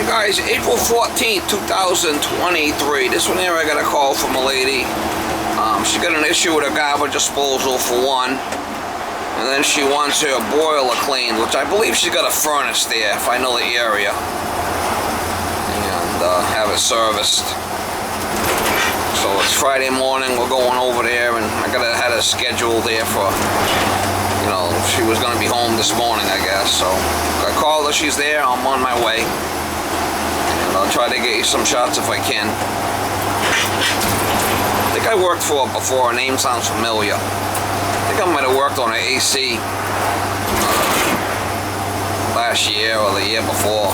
Guys, April 14th, 2023. This one here I got a call from a lady. She got an issue with her garbage disposal for one. And then she wants her boiler cleaned, which I believe she's got a furnace there, if I know the area. And have it serviced. So it's Friday morning, we're going over there, and I had a schedule there for, you know, she was going to be home this morning, I guess. So I called her, she's there, I'm on my way. And I'll try to get you some shots if I can. I think I worked for her before, her name sounds familiar. I think I might have worked on her AC last year or the year before.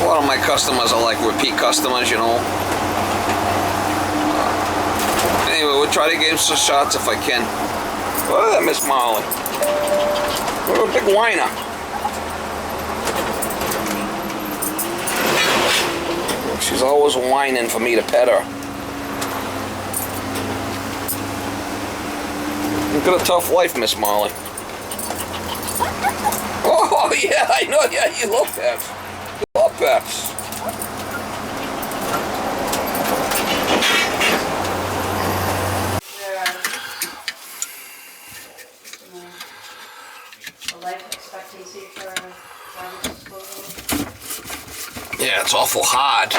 A lot of my customers are like repeat customers, you know. Anyway, we'll try to get some shots if I can. Look at that Miss Molly. What a big whiner. She's always whining for me to pet her. You've got a tough life, Miss Molly. Oh, yeah, I know. Yeah, you love pets. You love pets. The life expectancy for garbage disposal? Yeah, it's awful hard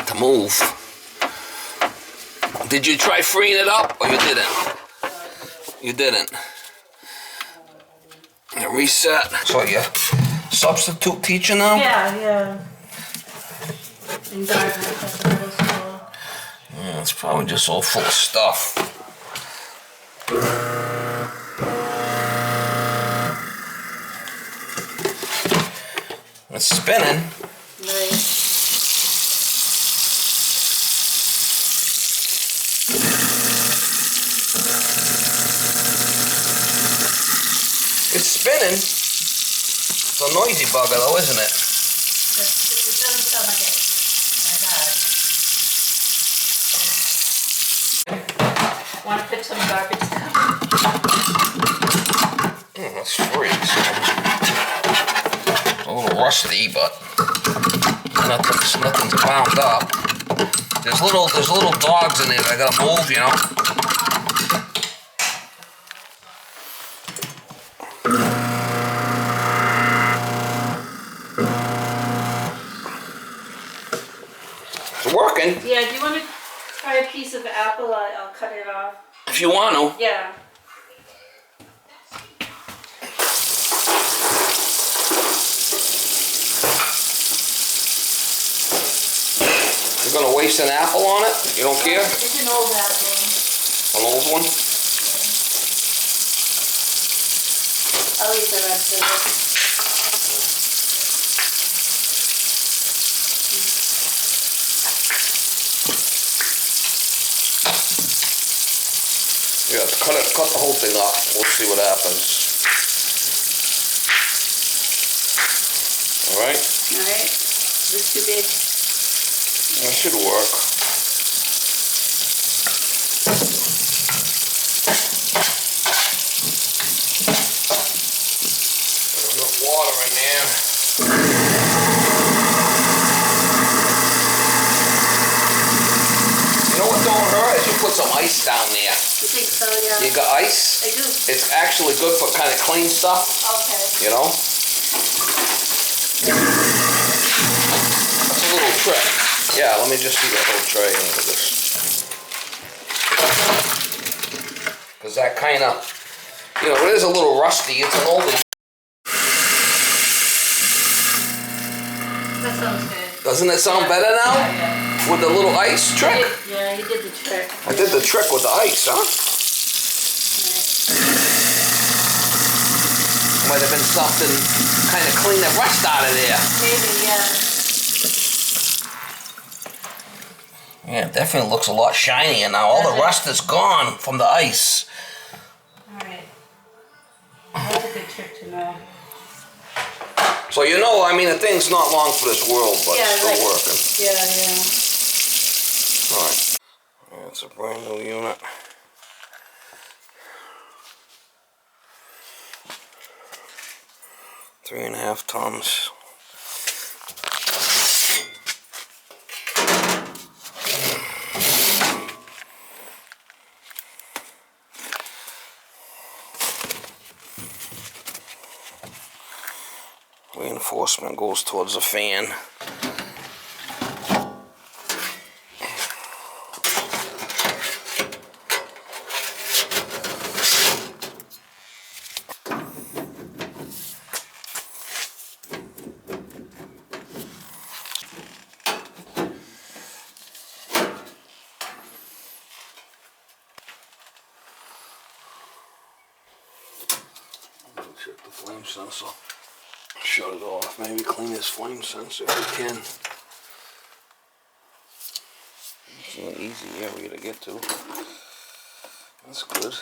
to move. Did you try freeing it up, or you didn't? You didn't. Reset. So you substitute teacher now? Yeah. In garbage at the middle school. Yeah, it's probably just all full of stuff. It's spinning. Right. It's spinning. It's a noisy bugger though, isn't it? It doesn't sound like it. Want to put some garbage down? That's free. A little rusty, but nothing's bound up. There's little dogs in there that I gotta move, you know. It's working. Yeah, do you want to try a piece of apple? I'll cut it off. If you want to. Yeah. You're gonna waste an apple on it? You don't care? It's an old apple. An old one? I'll eat the rest of it. Yeah, cut the whole thing off. We'll see what happens. Alright? Alright. Is this too big? That should work. There's enough water in there. You know what don't hurt is you put some ice down there. You think so, yeah? You got ice? I do. It's actually good for kind of clean stuff. Okay. You know? That's a little trick. Yeah, let me just see the whole tray into this. Because that kind of, you know, it is a little rusty. It's an oldie. That sounds good. Doesn't it sound better now? Yeah. With the little ice trick? Yeah, you did the trick. I did the trick with the ice, huh? Might have been something kind of clean the rust out of there. Maybe, yeah. Yeah, it definitely looks a lot shinier now. All the rust is gone from the ice. Alright. That's a good trick to know. So you know, I mean, the thing's not long for this world, but Yeah, it's still like, working. Yeah. Alright. Yeah, it's a brand new unit. 3.5 tons. Reinforcement goes towards the fan. Check the flame sensor. Shut it off. Maybe clean this flame sensor if we can. It's an easy area to get to. That's good.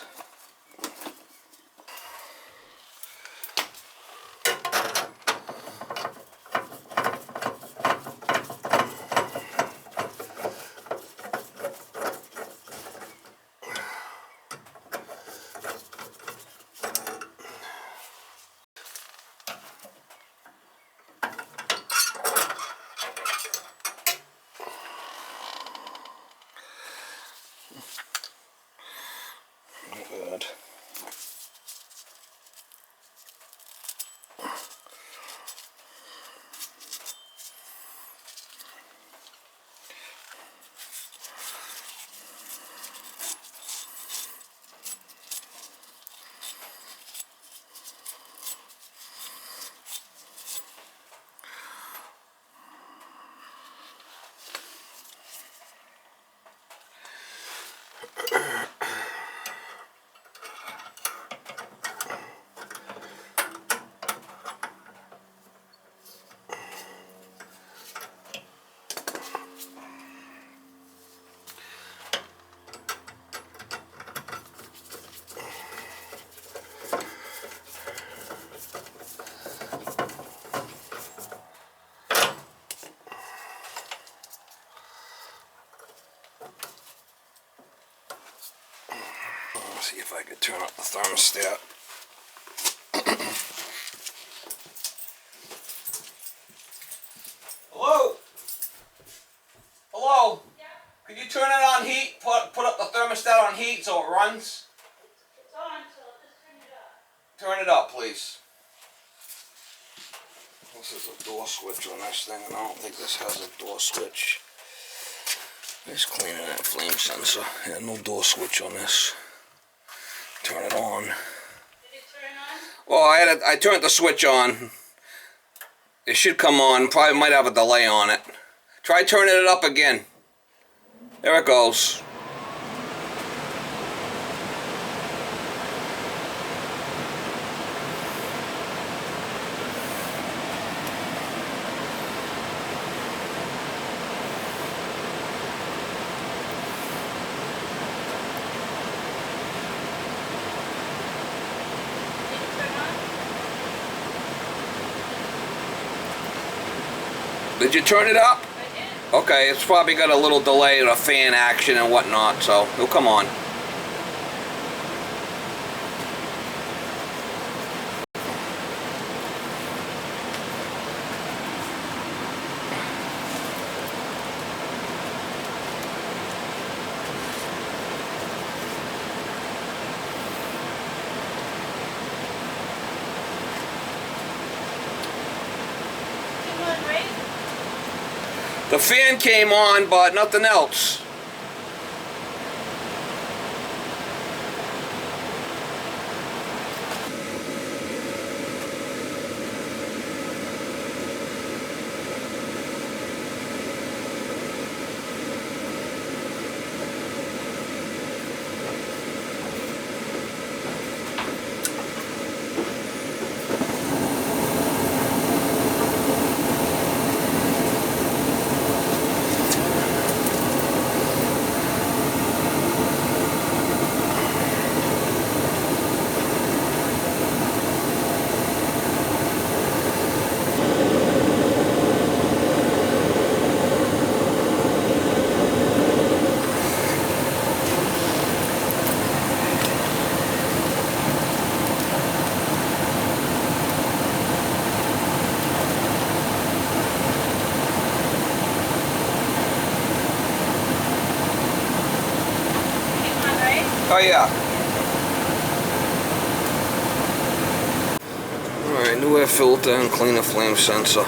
Good. See if I could turn up the thermostat. Hello? Hello? Yeah. Could you turn it on heat? Put up the thermostat on heat so it runs? It's on, so just turn it up. Turn it up, please. This is a door switch on this thing, and I don't think this has a door switch. Just cleaning that flame sensor. Yeah, no door switch on this. Turn it on. Did it turn on? Well, I turned the switch on. It should come on. Probably might have a delay on it. Try turning it up again. There it goes. Did you turn it up? I did. Okay, it's probably got a little delay in the fan action and whatnot, so it'll come on. The fan came on, but nothing else. Oh yeah. Alright, new air filter and cleaner flame sensor.